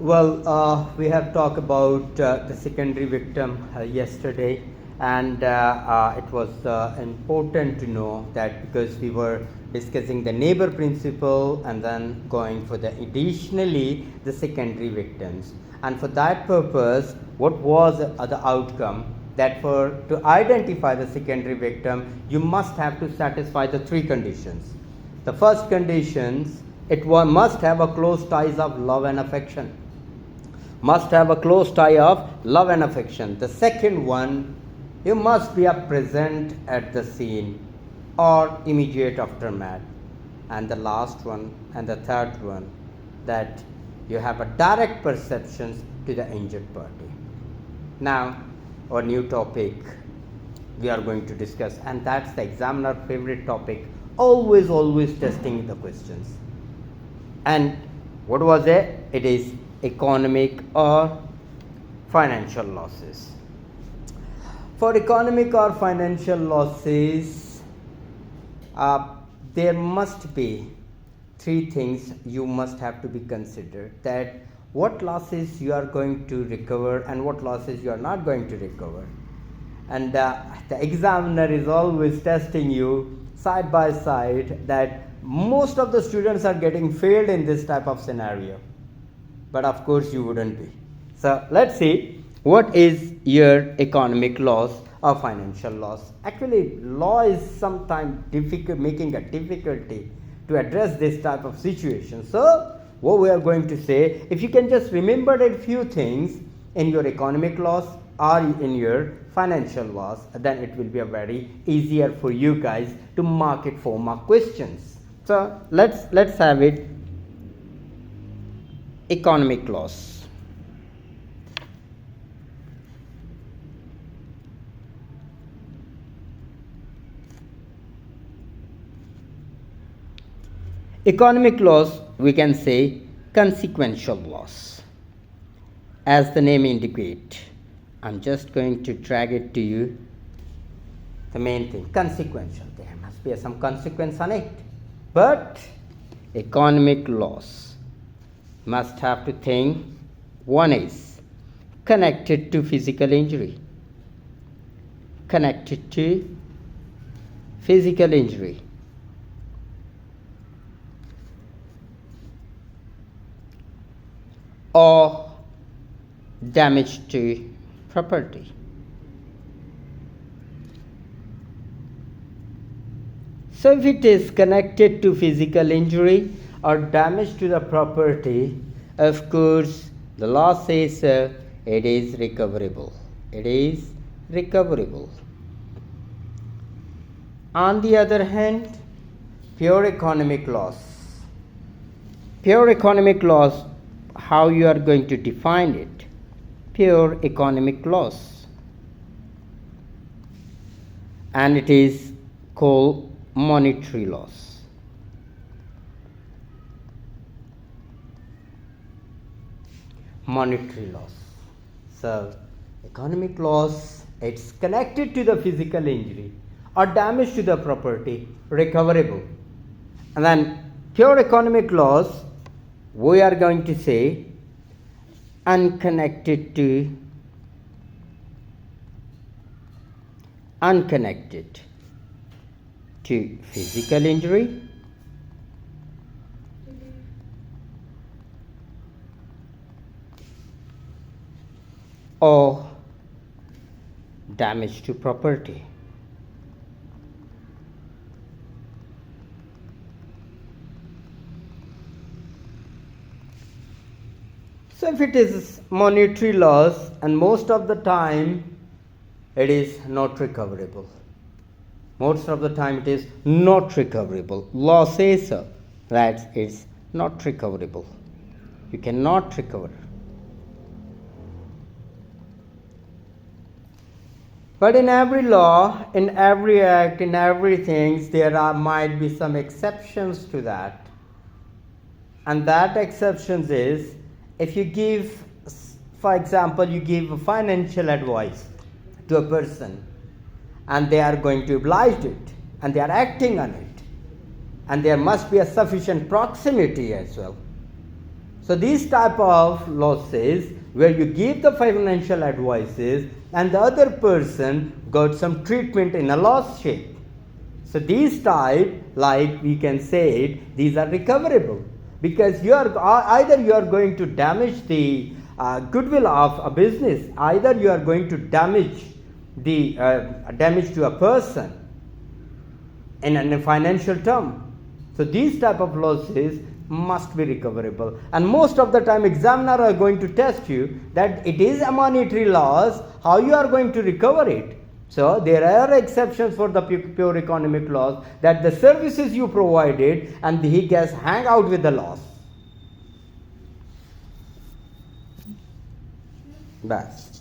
We have talked about the secondary victim yesterday, and it was important to know that because we were discussing the neighbor principle and then going for the additionally the secondary victims. And for that purpose, what was the outcome? That for to identify the secondary victim, you must have to satisfy the three conditions. The first conditions, must have a close ties of love and affection. Must have a close tie of love and affection. The second one, you must be present at the scene or immediate aftermath. And the last one and the third one, that you have a direct perceptions to the injured party. Now, our new topic we are going to discuss, and that's the examiner favorite topic, always testing the questions. And what was it? It is economic or financial losses. For economic or financial losses, there must be three things you must have to be considered: that what losses you are going to recover and what losses you are not going to recover. And the examiner is always testing you side by side, that most of the students are getting failed in this type of scenario, but of course you wouldn't be. So let's see what is your economic loss or financial loss. Actually, law is sometimes making a difficulty to address this type of situation. So what we are going to say, if you can just remember a few things in your economic loss or in your financial loss, then it will be a very easier for you guys to mark it 4 mark questions. So let's have it. Economic loss. Economic loss, we can say consequential loss. As the name indicates, I'm just going to drag it to you. The main thing, consequential. There must be some consequence on it. But economic loss must have to think, one is connected to physical injury. Connected to physical injury. Or damage to property. So if it is connected to physical injury or damage to the property, of course the law says it is recoverable. It is recoverable. On the other hand, pure economic loss. Pure economic loss, how you are going to define it? Pure economic loss. And it is called monetary loss. Monetary loss. So economic loss, it's connected to the physical injury or damage to the property, recoverable. And then pure economic loss, we are going to say unconnected to physical injury or damage to property. So if it is monetary loss, and most of the time it is not recoverable. Most of the time it is not recoverable. Law says so, that it's not recoverable. You cannot recover. But in every law, in every act, in everything, might be some exceptions to that. And that exceptions is, if you give, for example, you give financial advice to a person, and they are going to oblige it, and they are acting on it, and there must be a sufficient proximity as well. So these type of losses where you give the financial advices and the other person got some treatment in a loss shape. So these type, like we can say it, these are recoverable, because you are either you are going to damage the goodwill of a business, either you are going to damage the damage to a person in a financial term. So these type of losses must be recoverable, and most of the time examiner are going to test you that it is a monetary loss, how you are going to recover it. So there are exceptions for the pure economic loss, that the services you provided and he gets hang out with the loss. Best.